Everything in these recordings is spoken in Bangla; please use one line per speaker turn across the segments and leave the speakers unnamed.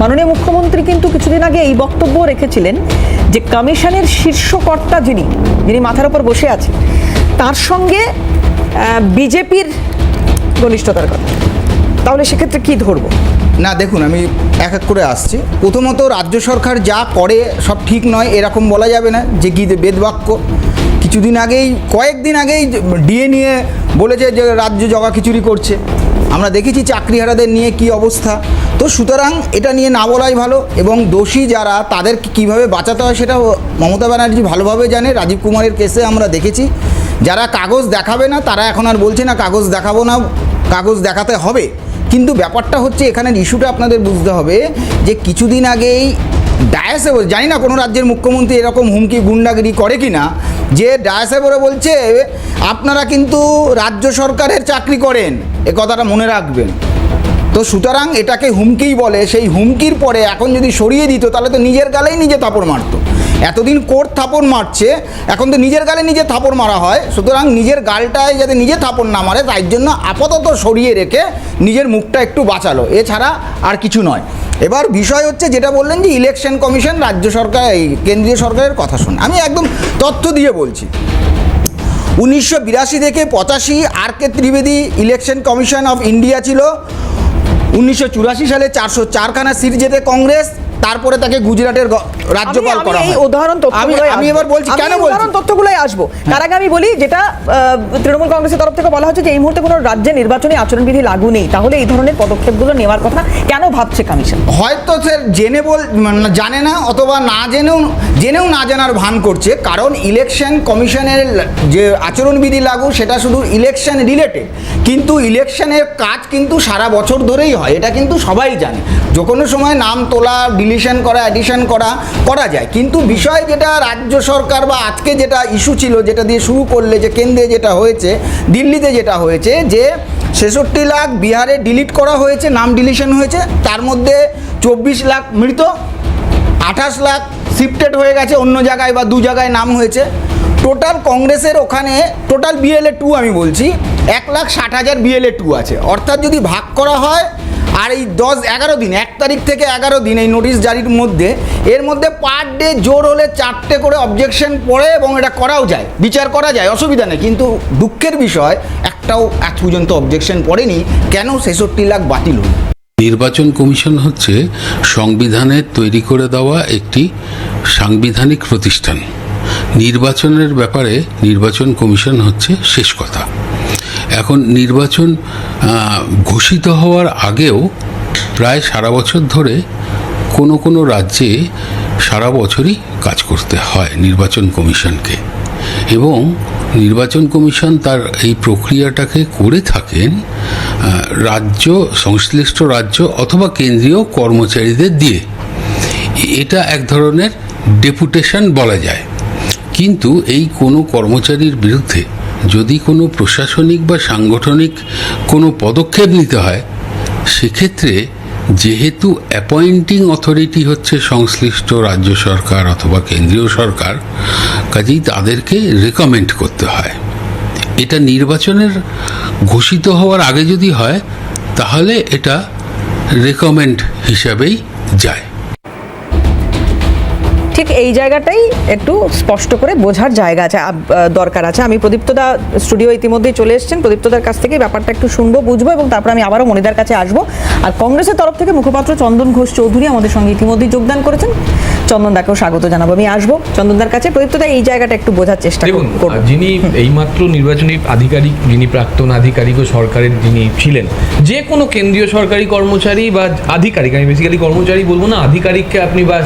মাননীয় মুখ্যমন্ত্রী কিন্তু কিছুদিন আগে এই বক্তব্য রেখেছিলেন যে কমিশনের শীর্ষকর্তা যিনি মাথার উপর বসে আছে তার সঙ্গে বিজেপির ঘনিষ্ঠতার কথা। তাহলে সেক্ষেত্রে কি ধরবো?
না দেখুন, আমি এক এক করে আসছি। প্রথমত, রাজ্য সরকার যা করে সব ঠিক নয় এরকম বলা যাবে না যে কি বেদবাক্য। কিছুদিন আগেই, কয়েকদিন আগেই ডিএ নিয়ে বলেছে যে রাজ্য জগাখিচুড়ি করছে। আমরা দেখেছি চাকরিহারাদের নিয়ে কি অবস্থা। তো সুতরাং এটা নিয়ে না বলাই ভালো, এবং দোষী যারা তাদের কীভাবে বাঁচাতে হয় সেটা মমতা ব্যানার্জি ভালোভাবে জানে। রাজীব কুমারের কেসে আমরা দেখেছি যারা কাগজ দেখাবে না তারা এখন আর বলছে না কাগজ দেখাবো না, কাগজ দেখাতে হবে। কিন্তু ব্যাপারটা হচ্ছে এখানের ইস্যুটা আপনাদের বুঝতে হবে যে কিছুদিন আগেই ডায়াসে, জানি না কোনো রাজ্যের মুখ্যমন্ত্রী এরকম হুমকি গুন্ডাগিরি করে কি না, যে ডায়াসে বলে বলছে আপনারা কিন্তু রাজ্য সরকারের চাকরি করেন, এ কথাটা মনে রাখবেন। তো সুতরাং এটাকে হুমকিই বলে। সেই হুমকির পরে এখন যদি সরিয়ে দিত তাহলে তো নিজের গালেই নিজে থাপড় মারতো। এতদিন কোর্ট থাপড় মারছে, এখন তো নিজের গালে নিজে থাপড় মারা হয়। সুতরাং নিজের গালটায় যাতে নিজে থাপড় না মারে তাই জন্য আপাতত সরিয়ে রেখে নিজের মুখটা একটু বাঁচালো, এছাড়া আর কিছু নয়। এবার বিষয় হচ্ছে যেটা বললেন যে ইলেকশন কমিশন রাজ্য সরকার, এই কেন্দ্রীয় সরকারের কথা শুনে আমি একদম তথ্য দিয়ে বলছি। 1982 থেকে 85 R K. Trivedi election commission of India ছিল। 1984 সালে 404খানা সিট জেতে কংগ্রেস, তারপরে তাকে গুজরাটের রাজ্যপাল করা হয়। আমি এবার বলছি কেন বলছি,
উদাহরণ তথ্যগুলোই আসবো। তার আগে আমি বলি, যেটা তৃণমূল কংগ্রেসের তরফ থেকে বলা হচ্ছে যে এই মুহূর্তে কোনো রাজ্যে নির্বাচনী আচরণবিধি লাগু নেই, তাহলে এই ধরনের পদক্ষেপগুলো নেওয়ার কথা কেন ভাবছে কমিশন?
হয়তো স্যার জানে না, অথবা না জেনেও না জানার ভান করছে। কারণ ইলেকশন কমিশনের যে আচরণবিধি লাগু সেটা শুধু ইলেকশন রিলেটেড, কিন্তু ইলেকশনের কাজ কিন্তু সারা বছর ধরেই হয়, এটা কিন্তু সবাই জানে। যে কোনো সময় নাম তোলা, ডিলিশন করা, অ্যাডিশন করা যায়। কিন্তু বিষয় যেটা রাজ্য সরকার বা আজকে যেটা ইস্যু ছিল, যেটা দিয়ে শুরু করলে, যে কেন্দ্রে যেটা হয়েছে, দিল্লিতে যেটা হয়েছে, যে 66 লাখ বিহারে ডিলিট করা হয়েছে, নাম ডিলিশন হয়েছে, তার মধ্যে 24 লাখ মৃত, 28 লাখ শিফটেড হয়ে গেছে অন্য জায়গায় বা 2 জায়গায় নাম হয়েছে। টোটাল কংগ্রেসের ওখানে টোটাল BLA 2 আমি বলছি 1,60,000 BLA 2 আছে। অর্থাৎ যদি ভাগ করা হয়, আর এই 10-11 দিন, 1 তারিখ থেকে 11 দিন এই নোটিশ জারির মধ্যে, এর মধ্যে পার ডে জোর হলে 4টে করে অবজেকশন পড়ে, এবং এটা করাও যায়, বিচার করা যায়, অসুবিধা নেই। কিন্তু দুঃখের বিষয় একটাও আজ পর্যন্ত অবজেকশন পড়েনি। কেন 66 লাখ বাতিল হল?
নির্বাচন কমিশন হচ্ছে সংবিধানের তৈরি করে দেওয়া একটি সাংবিধানিক প্রতিষ্ঠান। নির্বাচনের ব্যাপারে নির্বাচন কমিশন হচ্ছে শেষ কথা। এখন নির্বাচন ঘোষিত হওয়ার আগেও প্রায় সারা বছর ধরে কোনো কোনো রাজ্যে সারা বছরই কাজ করতে হয় নির্বাচন কমিশনকে, এবং নির্বাচন কমিশন তার এই প্রক্রিয়াটাকে করে থাকেন রাজ্য, সংশ্লিষ্ট রাজ্য অথবা কেন্দ্রীয় কর্মচারীদের দিয়ে। এটা এক ধরনের ডেপুটেশন বলা যায়। কিন্তু এই কোনো কর্মচারীর বিরুদ্ধে যদি কোনো প্রশাসনিক বা সাংগঠনিক কোনো পদক্ষেপ নিতে হয়, সেক্ষেত্রে যেহেতু অ্যাপয়েন্টিং অথরিটি হচ্ছে সংশ্লিষ্ট রাজ্য সরকার অথবা কেন্দ্রীয় সরকার, কাজেই তাদেরকে রেকমেন্ড করতে হয়। এটা নির্বাচনের ঘোষিত হওয়ার আগে যদি হয় তাহলে এটা রেকমেন্ড হিসাবেই যায়।
ঠিক এই জায়গাটাই একটু স্পষ্ট করে বোঝার জায়গা আছে, দরকার আছে। আমি প্রদীপ্তদা স্টুডিও ইতিমধ্যেই চলে এসেছেন, প্রদীপ্তদার কাছ থেকে ব্যাপারটা একটু শুনবো, বুঝবো, এবং তারপর আমি আবারও মনিদার কাছে আসবো। আর কংগ্রেসের তরফ থেকে মুখপাত্র চন্দন ঘোষ চৌধুরী আমাদের সঙ্গে ইতিমধ্যেই যোগদান করেছেন। চন্দনদাকেও স্বাগত জানাবো। আমি আসবো চন্দনদার কাছে। প্রদীপ্তদা এই জায়গাটা একটু বোঝার চেষ্টা করুন।
যিনি এইমাত্র নির্বাচনী আধিকারিক, যিনি প্রাক্তন আধিকারিক ও সরকারের যিনি ছিলেন, যে কোনো কেন্দ্রীয় সরকারি কর্মচারী বা আধিকারিক, আমি বেসিক্যালি কর্মচারী বলবো না, আধিকারিককে আপনি বা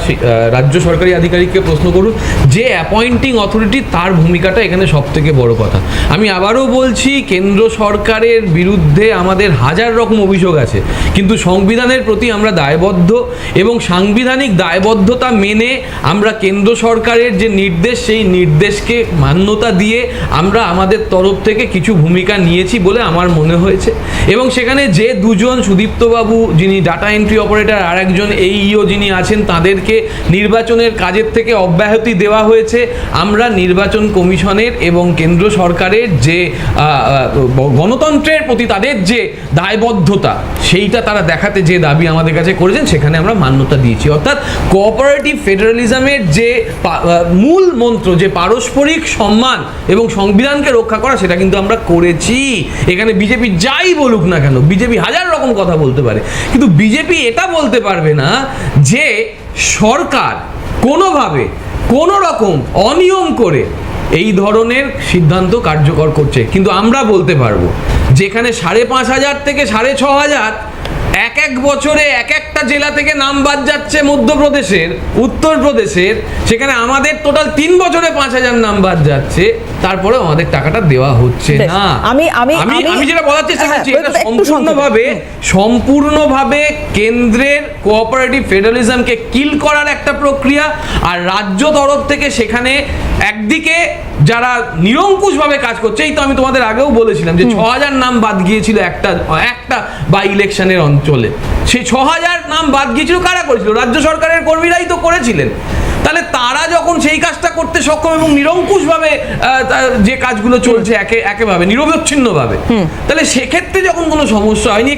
রাজ্য সরকারি আধিকারিককে প্রশ্ন করুন, যে অ্যাপয়েন্টিং অথরিটি তার ভূমিকাটা এখানে সব থেকে বড় কথা। আমি আবারও বলছি, কেন্দ্র সরকারের বিরুদ্ধে আমাদের হাজার রকম অভিযোগ আছে, কিন্তু সংবিধানের প্রতি আমরা দায়বদ্ধ, এবং সাংবিধানিক দায়বদ্ধতা মেনে মেনে আমরা কেন্দ্র সরকারের যে নির্দেশ, সেই নির্দেশকে মান্যতা দিয়ে আমরা আমাদের তরফ থেকে কিছু ভূমিকা নিয়েছি বলে আমার মনে হয়েছে। এবং সেখানে যে দুজন, সুদীপ্তবাবু যিনি ডাটা এন্ট্রি অপারেটর, আর একজন এইইও যিনি আছেন, তাদেরকে নির্বাচনের কাজের থেকে অব্যাহতি দেওয়া হয়েছে। আমরা নির্বাচন কমিশনের এবং কেন্দ্র সরকারের যে গণতন্ত্রের প্রতি তাদের যে দায়বদ্ধতা, সেইটা তারা দেখাতে যে দাবি আমাদের কাছে করেছেন, সেখানে আমরা মান্যতা দিয়েছি। অর্থাৎ কোঅপারেটিভ ফেডারালিজমের যে মূল মন্ত্র, যে পারস্পরিক সম্মান এবং সংবিধানকে রক্ষা করা, সেটা কিন্তু আমরা করেছি। এখানে বিজেপি যাই বলুক না কেন, বিজেপি হাজার রকম কথা বলতে পারে, কিন্তু বিজেপি এটা বলতে পারবে না যে সরকার কোনোভাবে কোনো রকম অনিয়ম করে এই ধরনের সিদ্ধান্ত কার্যকর করছে। কিন্তু আমরা বলতে পারবো, যেখানে 5,500 থেকে 6,500 এক বছরে একটা জেলা থেকে নাম বাদ যাচ্ছে, মধ্যপ্রদেশের, উত্তরপ্রদেশের, সেখানে আমাদের টোটাল 3 বছরে 5,000 নাম বাদ যাচ্ছে, তারপরে আমাদের টাকাটা দেওয়া হচ্ছে না। আমি যেটা বলার চেষ্টা করছি, এটা সম্পূর্ণভাবে কেন্দ্রের কোঅপারেটিভ ফেডারালিজমকে কিল করার একটা প্রক্রিয়া। আর রাজ্য তরফ থেকে সেখানে একদিকে যারা নিরঙ্কুশভাবে কাজ করছে, এই তো আমি তোমাদের আগেও বলেছিলাম যে 6,000 নাম বাদ গিয়েছিল একটা বা ইলেকশনের অঞ্চলে। সেই 6,000 নাম বাদ গিয়েছিল কারা করেছিল? রাজ্য সরকারের কর্মীরাই তো করেছিলেন। তাহলে তারা যখন সেই কাজটা করতে সক্ষম এবং নিরঙ্কুশভাবে যে কাজগুলো চলছে একেভাবে নিরবচ্ছিন্নভাবে, তাহলে সেক্ষেত্রে যখন কোনো সমস্যা হয়নি,